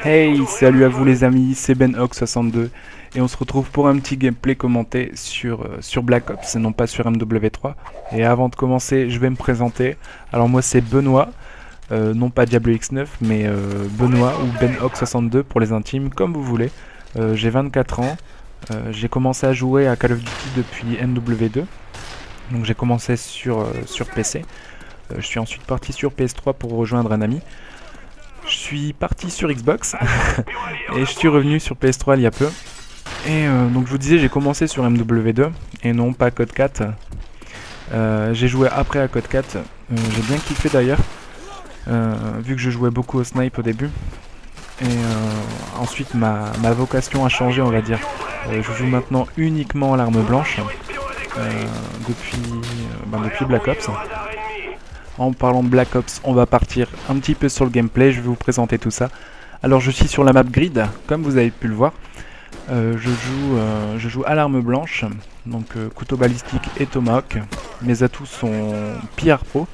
Hey, salut à vous les amis, c'est BenHawk62 et on se retrouve pour un petit gameplay commenté sur Black Ops et non pas sur MW3. Et avant de commencer, je vais me présenter. Alors moi c'est Benoît, non pas Diablo X9 mais Benoît ou BenHawk62 pour les intimes, comme vous voulez. J'ai 24 ans, j'ai commencé à jouer à Call of Duty depuis MW2, donc j'ai commencé sur PC. Je suis ensuite parti sur PS3 pour rejoindre un ami. Je suis parti sur Xbox et je suis revenu sur PS3 il y a peu. Et donc je vous disais, j'ai commencé sur MW2 et non pas Code 4. J'ai joué après à Code 4. J'ai bien kiffé d'ailleurs, vu que je jouais beaucoup au snipe au début. Et ensuite ma vocation a changé, on va dire. Je joue maintenant uniquement à l'arme blanche depuis Black Ops. En parlant de Black Ops, on va partir un petit peu sur le gameplay, je vais vous présenter tout ça. Alors je suis sur la map grid, comme vous avez pu le voir. Je joue à l'arme blanche, donc couteau balistique et tomahawk. Mes atouts sont PR Pro.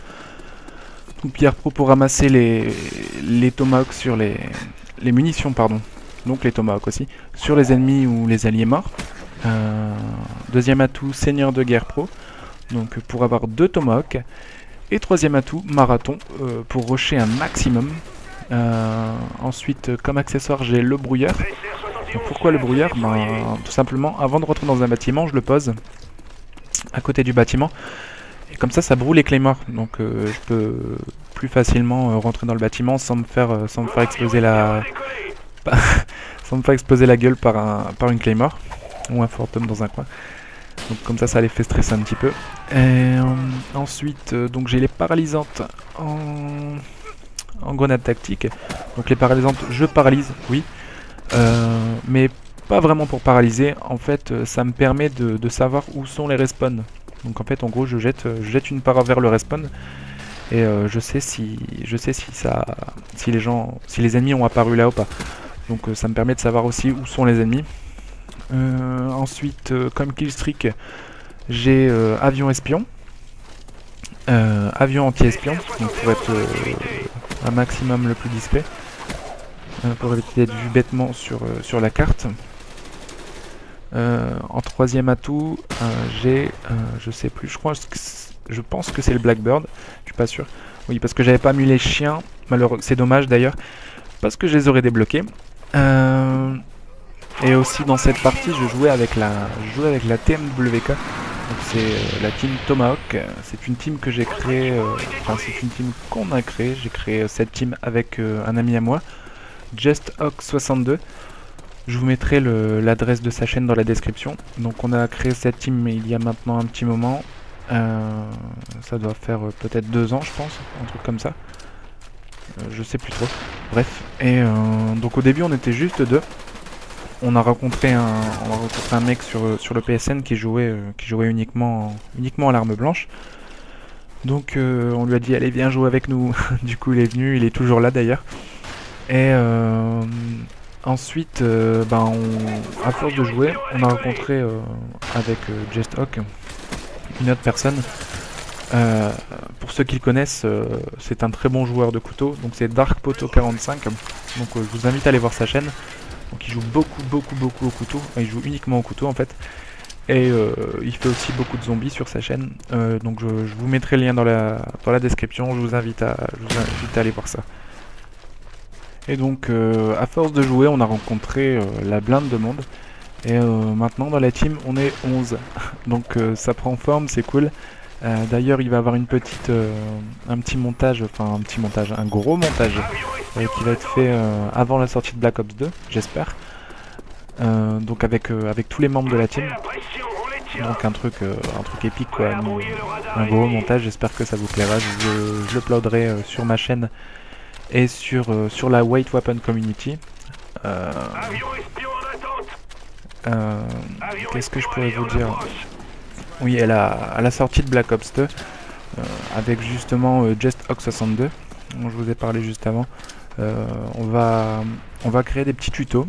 Donc PR Pro pour ramasser les tomahawks sur les munitions, pardon. Donc les tomahawks aussi, sur les ennemis ou les alliés morts. Deuxième atout, Seigneur de guerre Pro, donc pour avoir 2 tomahawks. Et troisième atout, marathon, pour rusher un maximum. Ensuite, comme accessoire, j'ai le brouilleur. Donc, pourquoi le brouilleur? Tout simplement, avant de rentrer dans un bâtiment, je le pose à côté du bâtiment. Et comme ça brûle les claymores. Donc je peux plus facilement rentrer dans le bâtiment sans me faire exploser sans me faire exploser la gueule par une claymore. Ou un fantôme dans un coin. Donc comme ça les fait stresser un petit peu. Et ensuite, donc j'ai les paralysantes en grenade tactique. Donc les paralysantes, je paralyse, oui. Mais pas vraiment pour paralyser. En fait, ça me permet de savoir où sont les respawns. Donc en fait, en gros, je jette une para vers le respawn. Et je sais si les ennemis ont apparu là ou pas. Donc ça me permet de savoir aussi où sont les ennemis. Ensuite, comme killstreak, j'ai avion espion, avion anti-espion, donc pour être un maximum le plus discret, pour éviter d'être vu bêtement sur la carte. En troisième atout, j'ai, je sais plus, je pense que c'est le Blackbird, je suis pas sûr. Oui, parce que j'avais pas mis les chiens, malheureusement, c'est dommage d'ailleurs, parce que je les aurais débloqués. Et aussi dans cette partie, je jouais avec la TMWK. Donc c'est la team Tomahawk. C'est une team que j'ai créée, c'est une team qu'on a créée. J'ai créé cette team avec un ami à moi, JustHawk62. Je vous mettrai l'adresse de sa chaîne dans la description. Donc on a créé cette team il y a maintenant un petit moment. Ça doit faire peut-être 2 ans, je pense, un truc comme ça. Je sais plus trop. Bref. Et donc au début on était juste 2. On a rencontré un mec sur le PSN qui jouait uniquement à l'arme blanche. Donc on lui a dit allez viens jouer avec nous. Du coup il est venu, il est toujours là d'ailleurs. Et ensuite à force de jouer, on a rencontré avec JustHawk une autre personne. Pour ceux qui le connaissent, c'est un très bon joueur de couteau. Donc c'est DarkPoto45. Donc je vous invite à aller voir sa chaîne. Donc il joue beaucoup au couteau, enfin, il joue uniquement au couteau en fait. Et il fait aussi beaucoup de zombies sur sa chaîne. Donc je vous mettrai le lien dans la description, je vous invite à aller voir ça. Et donc à force de jouer, on a rencontré la blinde de monde. Et maintenant dans la team, on est 11. Donc ça prend forme, c'est cool. D'ailleurs il va y avoir un petit montage, un gros montage qui va être fait avant la sortie de Black Ops 2, j'espère. Donc avec tous les membres de la team. Donc un truc épique quoi, un gros montage, j'espère que ça vous plaira. Je l'uploaderai sur ma chaîne et sur la White Weapon Community. Qu'est-ce que je pourrais vous dire? Oui, à la sortie de Black Ops 2, avec justement JustHawk62, dont je vous ai parlé juste avant, on va créer des petits tutos,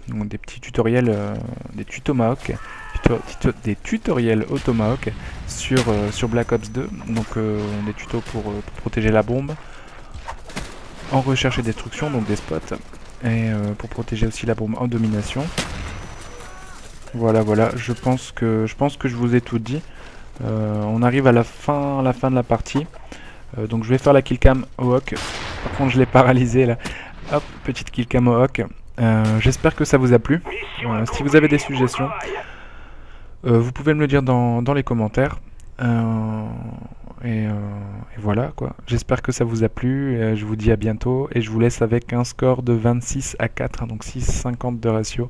donc des petits tutoriels, des tutoriels au Tomahawk sur Black Ops 2, donc des tutos pour protéger la bombe, en recherche et destruction, donc des spots, et pour protéger aussi la bombe en domination. Voilà, voilà, je pense que je vous ai tout dit. On arrive à la fin de la partie. Donc je vais faire la killcam au Hawk. Par contre je l'ai paralysé là. Hop, petite killcam au Hawk. J'espère que ça vous a plu. Si vous avez des suggestions, vous pouvez me le dire dans les commentaires. Et voilà quoi. J'espère que ça vous a plu. Je vous dis à bientôt. Et je vous laisse avec un score de 26 à 4. Donc 6,50 de ratio.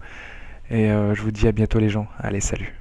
Et je vous dis à bientôt les gens. Allez, salut.